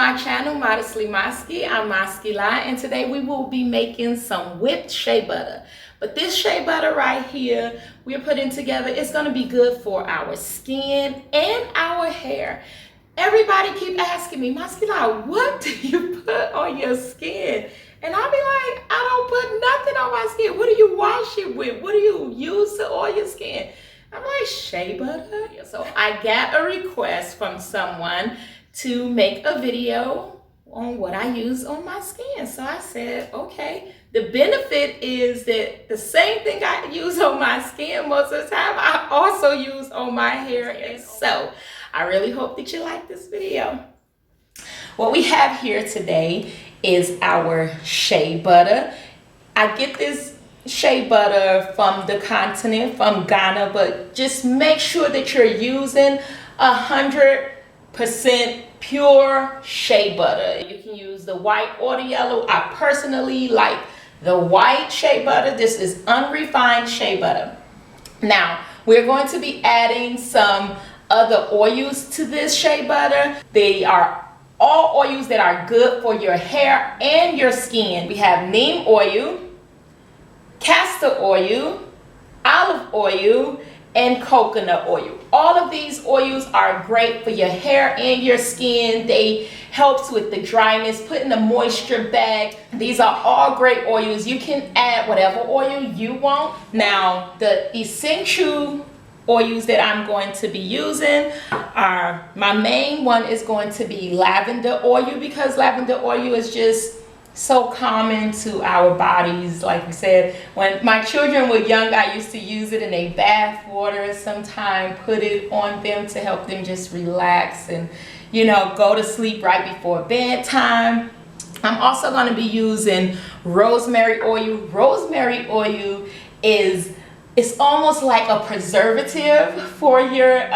my channel, Modestly Maski. I'm Maski Lai, and today we will be making some whipped shea butter. But this shea butter right here we're putting together is going to be good for our skin and our hair. Everybody keep asking me, Maski Lai, what do you put on your skin? And I'll be like, I don't put nothing on my skin. What do you wash it with? What do you use to oil your skin? I'm like, shea butter? So I got a request from someone to make a video on what I use on my skin. So I said, okay. The benefit is that the same thing I use on my skin most of the time, I also use on my hair. And so I really hope that you like this video. What we have here today is our shea butter. I get this shea butter from the continent, from Ghana, but just make sure that you're using 100% pure shea butter. You can use the white or the yellow. I personally like the white shea butter. This is unrefined shea butter. Now, we're going to be adding some other oils to this shea butter. They are all oils that are good for your hair and your skin. We have neem oil, castor oil, olive oil, and coconut oil. All of these oils are great for your hair and your skin. They helps with the dryness, putting the moisture back. These are all great oils. You can add whatever oil you want. Now, the essential oils that I'm going to be using are, my main one is going to be lavender oil, because lavender oil is just so common to our bodies. Like we said, when my children were young, I used to use it in a bath water sometime, put it on them to help them just relax and, you know, go to sleep right before bedtime. I'm also going to be using rosemary oil. Rosemary oil is, it's almost like a preservative for your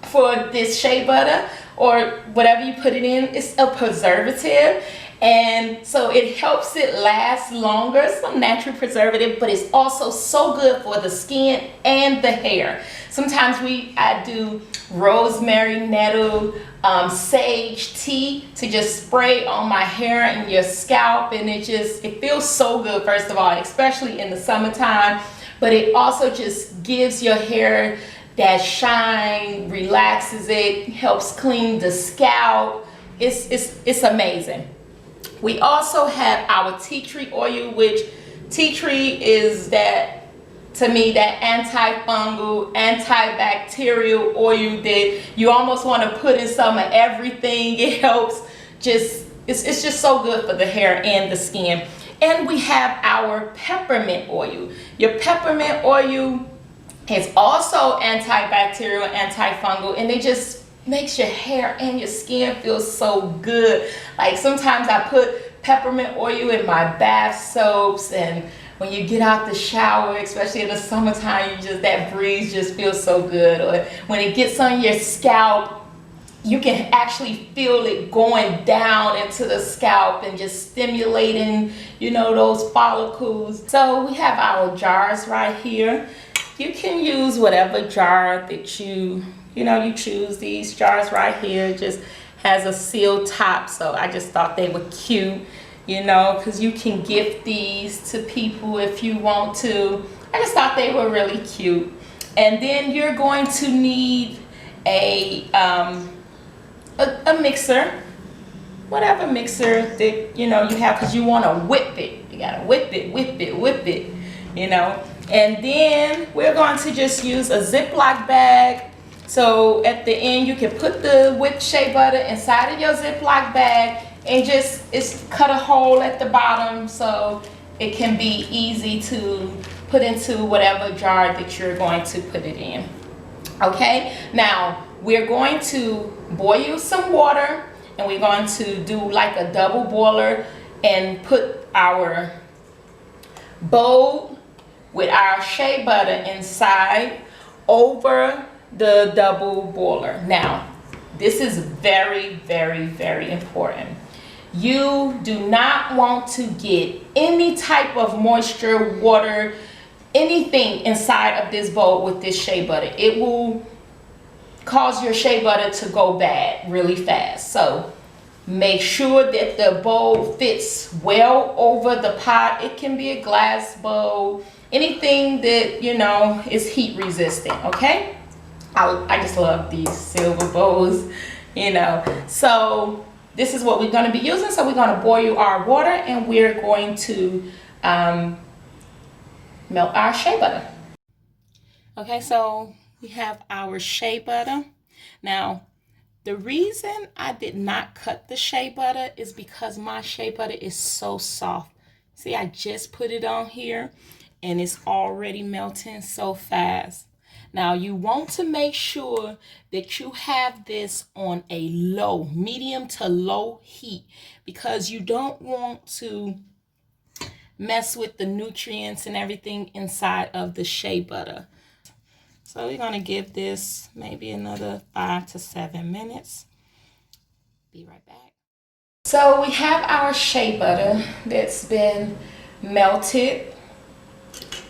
for this shea butter or whatever you put it in. It's a preservative, and so it helps it last longer. Some natural preservative, but it's also so good for the skin and the hair. Sometimes I do rosemary, nettle, sage tea to just spray on my hair and your scalp, and it feels so good, first of all, especially in the summertime. But it also just gives your hair that shine, relaxes it, helps clean the scalp. It's amazing. We also have our tea tree oil, which tea tree is that, to me, that antifungal, antibacterial oil that you almost want to put in some of everything. It helps it's just so good for the hair and the skin. And we have our peppermint oil. Your peppermint oil is also antibacterial, antifungal, and it just makes your hair and your skin feel so good. Like sometimes I put peppermint oil in my bath soaps, and when you get out the shower, especially in the summertime, that breeze just feels so good. Or when it gets on your scalp, you can actually feel it going down into the scalp and just stimulating, you know, those follicles. So we have our jars right here. You can use whatever jar that you choose. These jars right here just has a sealed top, so I just thought they were cute, you know, because you can gift these to people if you want to. I just thought they were really cute. And then you're going to need a mixer, whatever mixer that you have, because you want to whip it. You gotta whip it, you know. And then we're going to just use a Ziploc bag. So at the end, you can put the whipped shea butter inside of your Ziploc bag and it's cut a hole at the bottom so it can be easy to put into whatever jar that you're going to put it in. Okay, now we're going to boil some water, and we're going to do like a double boiler and put our bowl with our shea butter inside over the double boiler. Now, this is very, very, very important. You do not want to get any type of moisture, water, anything inside of this bowl with this shea butter. It will cause your shea butter to go bad really fast. So Make sure that the bowl fits well over the pot. It can be a glass bowl, anything that, you know, is heat resistant, okay? I just love these silver bowls, you know. So this is what we're going to be using. So we're going to boil our water, and we're going to melt our shea butter. Okay, so we have our shea butter. Now, the reason I did not cut the shea butter is because my shea butter is so soft. See, I just put it on here and it's already melting so fast. Now, you want to make sure that you have this on a low, medium to low heat, because you don't want to mess with the nutrients and everything inside of the shea butter. So we're going to give this maybe another 5 to 7 minutes. Be right back. So we have our shea butter that's been melted.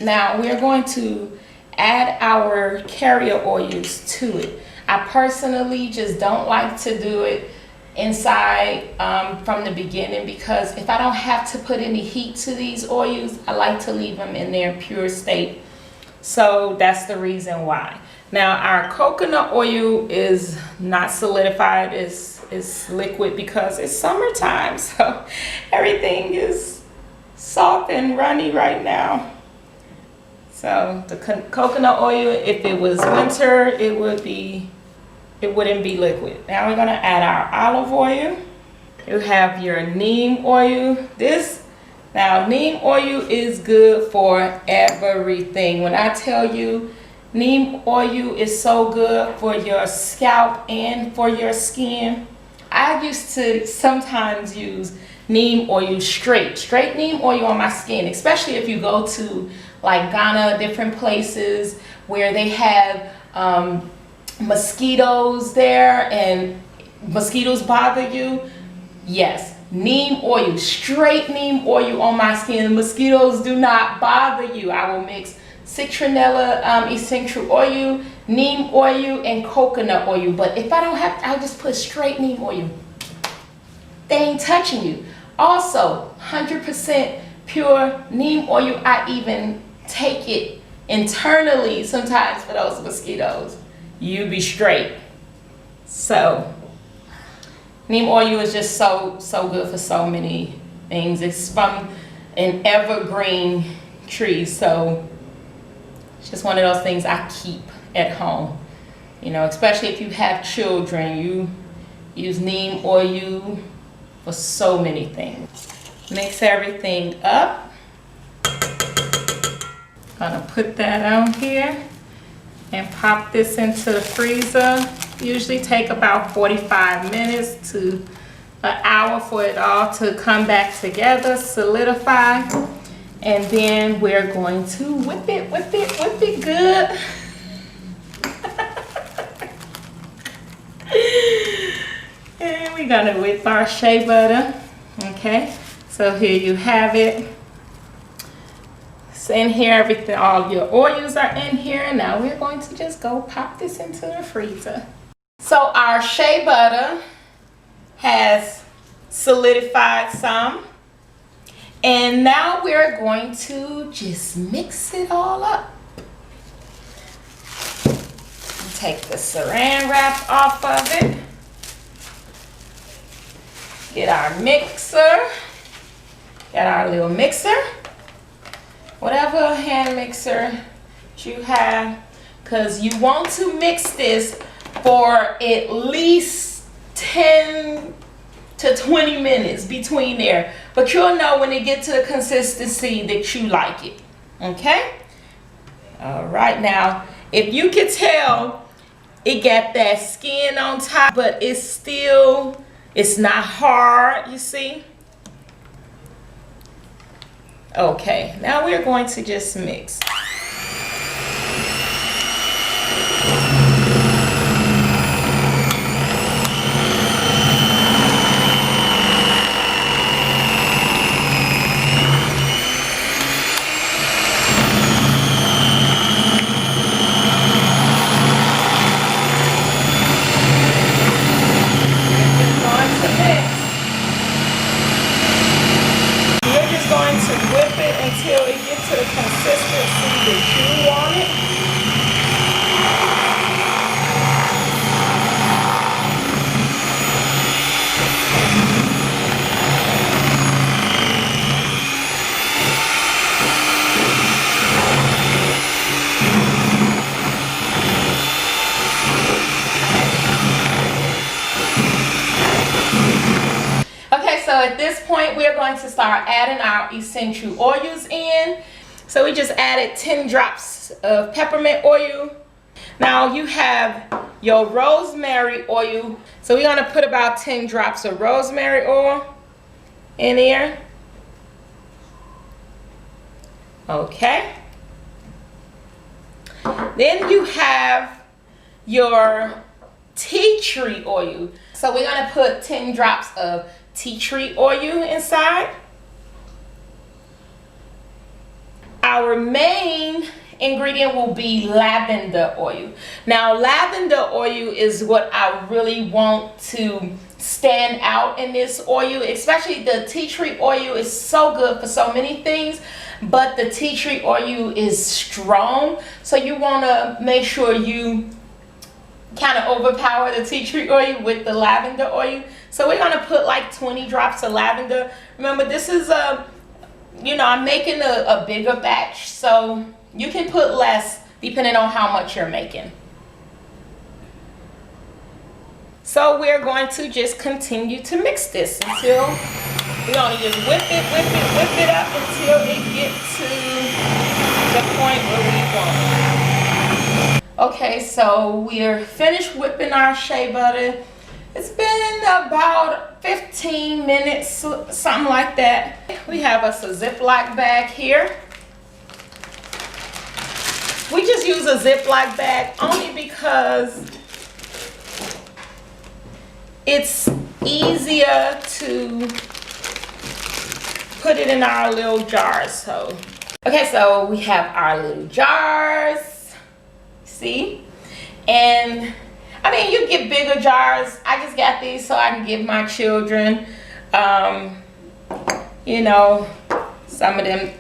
Now we're going to add our carrier oils to it. I personally just don't like to do it inside from the beginning, because if I don't have to put any heat to these oils, I like to leave them in their pure state. So that's the reason why. Now our coconut oil is not solidified, it's liquid because it's summertime, so everything is soft and runny right now. So the coconut oil, if it was winter, it wouldn't be liquid. Now we're gonna add our olive oil. You have your neem oil. Now, neem oil is good for everything. When I tell you neem oil is so good for your scalp and for your skin, I used to sometimes use neem oil straight neem oil on my skin, especially if you go to like Ghana, different places where they have mosquitoes there and mosquitoes bother you. Yes, neem oil, straight neem oil on my skin. Mosquitoes do not bother you. I will mix citronella essential oil, neem oil, and coconut oil. But if I don't have, I'll just put straight neem oil. They ain't touching you. Also, 100% pure neem oil. I even take it internally sometimes for those mosquitoes. You be straight. So neem oil is just so good for so many things. It's from an evergreen tree, so it's just one of those things I keep at home. You know, especially if you have children, you use neem oil for so many things. Mix everything up. Gonna put that on here and pop this into the freezer. Usually take about 45 minutes to an hour for it all to come back together, solidify, and then we're going to whip it good. And we're gonna whip our shea butter. Okay, so here you have it. It's in here, everything, all your oils are in here. Now we're going to just go pop this into the freezer. So our shea butter has solidified some, and now we're going to just mix it all up. Take the saran wrap off of it. Get our mixer. Get our little mixer. Whatever hand mixer you have, because you want to mix this for at least 10 to 20 minutes between there. But you'll know when it gets to the consistency that you like it. Okay? All right, now, if you can tell, it got that skin on top, but it's not hard, you see? Okay, now we're going to just mix. Going to mix. point, we're going to start adding our essential oils in. So we just added 10 drops of peppermint oil. Now you have your rosemary oil. So we're gonna put about 10 drops of rosemary oil in here. Okay. Then you have your tea tree oil. So we're gonna put 10 drops of tea tree oil inside. Our main ingredient will be lavender oil. Now lavender oil is what I really want to stand out in this oil, especially the tea tree oil is so good for so many things, but the tea tree oil is strong, so you want to make sure you kind of overpower the tea tree oil with the lavender oil. So we're going to put like 20 drops of lavender. Remember, this is I'm making a bigger batch, so you can put less depending on how much you're making. So we're going to just continue to mix this until we're going to just whip it up until it gets to the point where we want it. Okay, so we're finished whipping our shea butter. It's been about 15 minutes, something like that. We have us a Ziploc bag here. We just use a Ziploc bag only because it's easier to put it in our little jars. So, okay, so we have our little jars, see? And I mean, you get bigger jars. I just got these so I can give my children, some of them.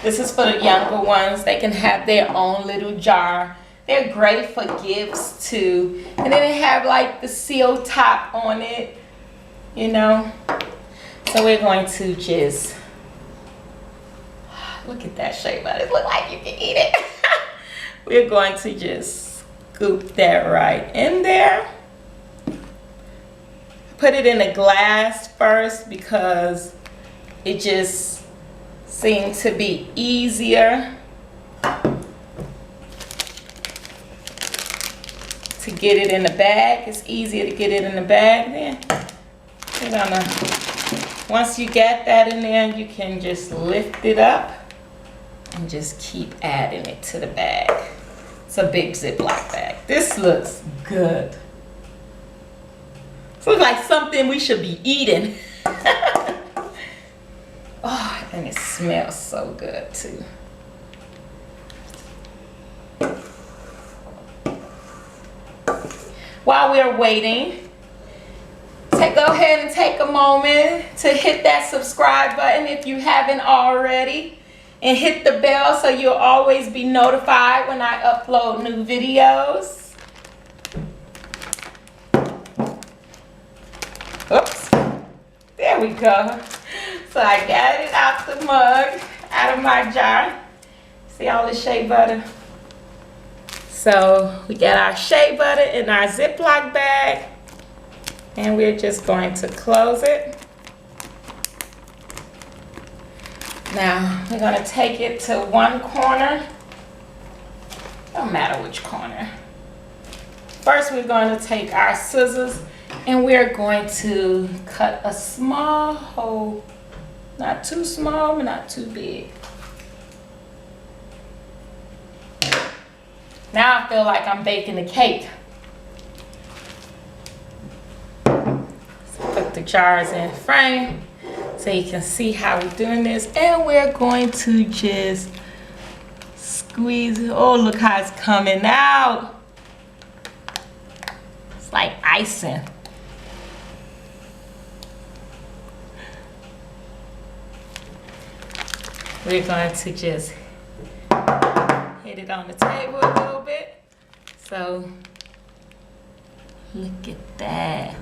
This is for the younger ones. They can have their own little jar. They're great for gifts too. And then they have like the seal top on it, So we're going to just, look at that shea butter. It looks like you can eat it. We're going to just scoop that right in there. Put it in a glass first because it just seems to be easier to get it in the bag. It's easier to get it in the bag then. Once you get that in there, you can just lift it up and just keep adding it to the bag. It's a big Ziploc bag. This looks good. This looks like something we should be eating. Oh, and it smells so good too. While we're waiting, go ahead and take a moment to hit that subscribe button if you haven't already, and hit the bell so you'll always be notified when I upload new videos. Oops, there we go. So I got it out the mug, out of my jar. See all the shea butter? So we got our shea butter in our Ziploc bag, and we're just going to close it. Now we're going to take it to one corner. Don't matter which corner. First, we're going to take our scissors and we're going to cut a small hole. Not too small, but not too big. Now I feel like I'm baking a cake. So put the jars in frame so you can see how we're doing this. And we're going to just squeeze it. Oh, look how it's coming out. It's like icing. We're going to just hit it on the table a little bit. So look at that.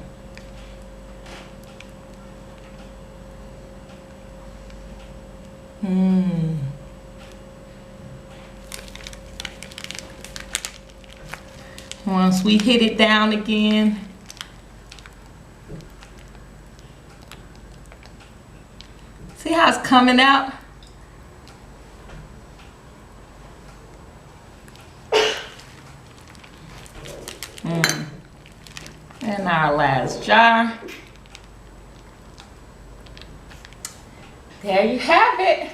Once we hit it down again, coming out. And our last jar. There you have it.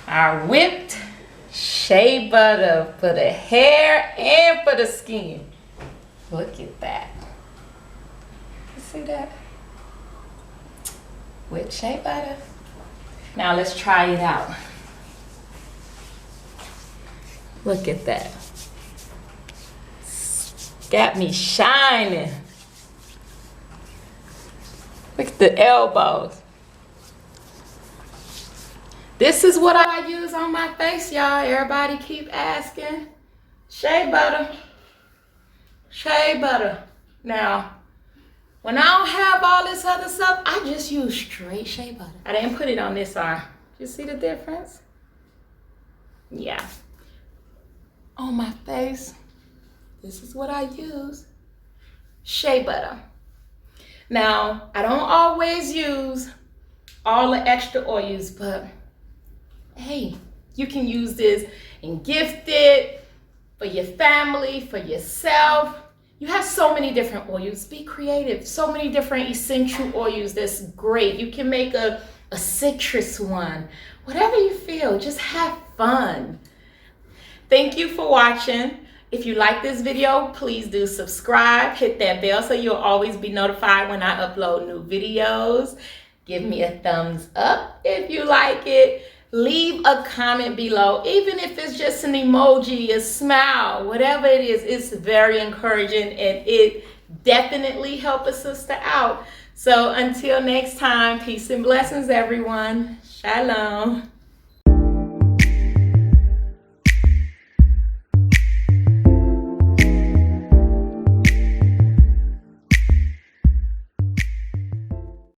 Our whipped shea butter for the hair and for the skin. Look at that. You see that? Whipped shea butter. Now let's try it out. Look at that. Got me shining. Look at the elbows. This is what I use on my face, y'all. Everybody keep asking. Shea butter. Shea butter. Now, when I don't have all this other stuff, I just use straight shea butter. I didn't put it on this arm. You see the difference? Yeah. On my face, this is what I use. Shea butter. Now, I don't always use all the extra oils, but hey, you can use this and gift it for your family, for yourself. You have so many different oils. Be creative. So many different essential oils. That's great. You can make a citrus one. Whatever you feel, just have fun. Thank you for watching. If you like this video, please do subscribe. Hit that bell so you'll always be notified when I upload new videos. Give me a thumbs up if you like it. Leave a comment below, even if it's just an emoji, a smile, whatever it is. It's very encouraging and it definitely helps a sister out. So until next time, peace and blessings, everyone. Shalom.